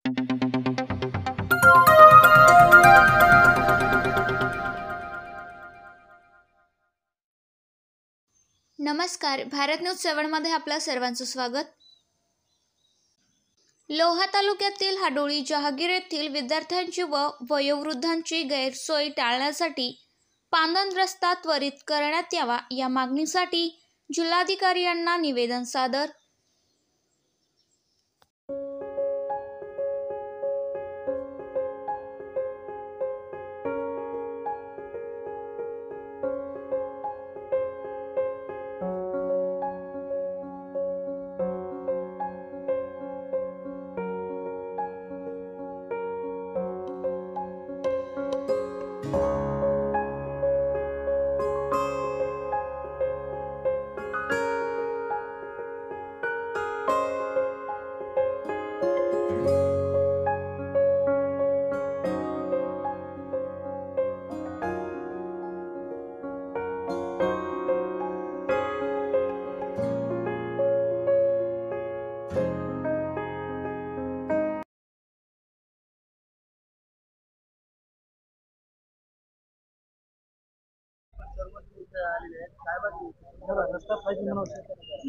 नमस्कार, भारत न्यूज 7 मध्ये आपल्या सर्वांचं स्वागत। लोहा तालुक्यातील हाडोळी जहागीर येथील विद्यार्थ्यांची व वयोवृद्धांची गैरसोय टाळण्यासाठी पांदन रस्ता त्वरित करण्यात यावा या मागणीसाठी जिल्हाधिकारी यांना निवेदन सादर।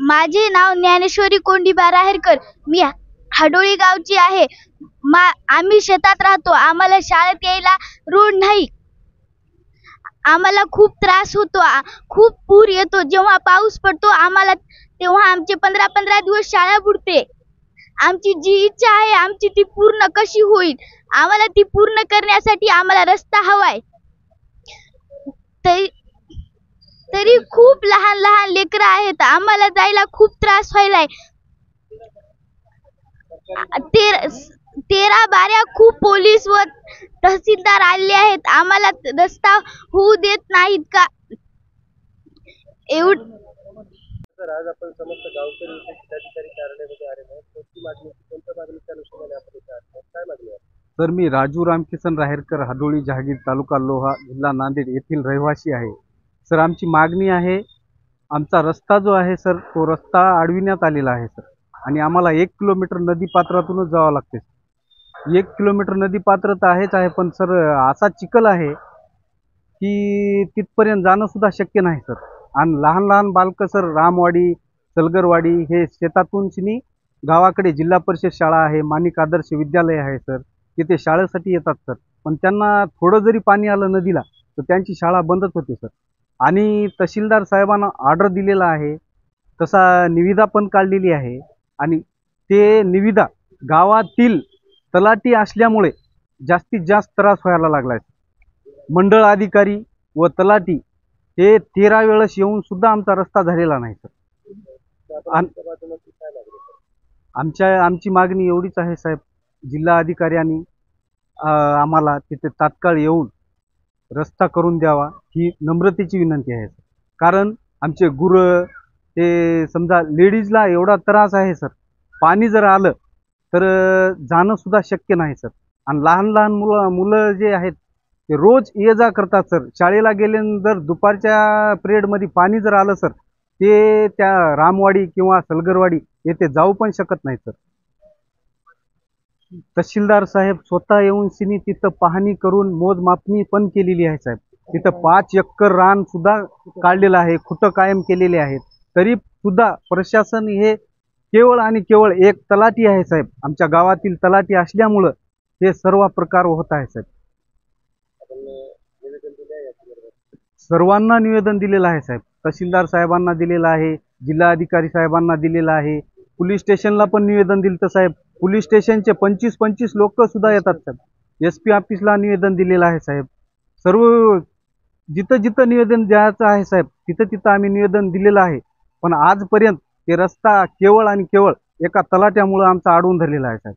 माझे नाव ज्ञानेश्वरी कोंडीबा राहेरकर। मी हाडोळी गावची आहे। आम्ही शेतात राहतो। आम्हाला शाळेत यायला रोड नाही। आम्हाला खूप त्रास होतो। खूप पूर येतो। जेव्हा पाऊस पडतो आम्हाला तेव्हा आमचे 15-15 दिवस शाळा बुडते। आमची जी इच्छा आहे आमची ती पूर्ण कशी होईल? आम्हाला ती पूर्ण करण्यासाठी आम्हाला रस्ता हवाय। तरी खूप लहान लहान लेकरं आहेत। आम्हाला जायला खूप त्रास व्हायलाय। 13-12 खूप पोलीस व तहसीलदार आले आहेत। आम्हाला रस्ता होऊ देत नाहीत का? आज आपण समस्त गावकरी जिल्हाधिकारी कार्यालयामध्ये आले आहोत। कोणती मागणी कोणत्या मागणीच्या अनुषंगाने आपण इथे आलो? काय मागणी आहे? सर, मी राजू रामकिसन राहेरकर, हाडोळी जहागीर, तालुका लोहा, जिल्हा नांदेड येथील रहिवासी आहे। सर, आमची मागणी आहे, आमचा रस्ता जो आहे सर, तो रस्ता अडविण्यात आलेला आहे सर, आणि आम्हाला 1 किलोमीटर नदीपात्रातूनच जावं लागते। 1 किलोमीटर नदीपात्र तर आहेच आहे, पण सर असा चिखल आहे की तिथपर्यंत जाणं सुद्धा शक्य नाही सर। आणि लहान लहान बालकं सर, रामवाडी, सलगरवाडी हे शेतातून शिनी गावाकडे जिल्हा परिषद शाळा आहे, माणिक आदर्श विद्यालय आहे सर, तिथे शाळेसाठी येतात सर, पण त्यांना थोडं जरी पाणी आलं नदीला तर त्यांची शाळा बंदच होते सर। आणि तहसीलदार साहेबांना ऑर्डर दिलेला आहे, तसा निविदा पण काढलेली आहे, आणि ते निविदा गावातील तलाठी असल्यामुळे जास्तीत जास्त त्रास व्हायला लागलाय। मंडळ अधिकारी व तलाठी हे 13 वेळेस येऊन सुद्धा आमचा रस्ता झालेला नाही सर। आमची मागणी एवढीच आहे साहेब, जिल्हा अधिकाऱ्यांनी आम्हाला तिथे तात्काळ येऊन रस्ता करून द्यावा ही नम्रतेची विनंती आहे सर। कारण आमचे गुरं ते समजा लेडीजला एवढा त्रास आहे सर, पाणी जर आलं तर जाणं सुद्धा शक्य नाही सर। आणि लहान लहान मुलं जे आहेत ते रोज ये जा करतात सर। शाळेला गेल्यानंतर दुपारच्या पिरियडमध्ये पाणी जर आलं सर, ते त्या रामवाडी किंवा सलगरवाडी येथे जाऊ पण शकत नाही सर। तहसीलदार साहेब स्वतः येऊन सिनी तिथं पाहणी करून मोजमापणी पण केलेली आहे साहेब। तिथं 5 एकर रान सुद्धा काढलेलं आहे, खुटं कायम केलेले आहेत, तरी सुद्धा प्रशासन हे केवळ आणि केवळ एक तलाठी आहे साहेब। आमच्या गावातील तलाठी असल्यामुळं हे सर्व प्रकार होत आहे साहेब। सर्वांना निवेदन दिलेलं आहे साहेब, तहसीलदार साहेबांना दिलेलं आहे, जिल्हा अधिकारी साहेबांना दिलेलं आहे, पोलीस स्टेशनला पण निवेदन दिलं तर साहेब। पोलीस स्टेशनचे 25-25 लोक सुद्धा येतात साहेब। SP ऑफिसला निवेदन दिलेलं आहे साहेब। सर्व जिथं जिथं निवेदन द्यायचं आहे साहेब, तिथं तिथं आम्ही निवेदन दिलेलं आहे, पण आजपर्यंत ते रस्ता केवळ आणि केवळ एका तलाट्यामुळे आमचा अडवून धरलेला आहे साहेब।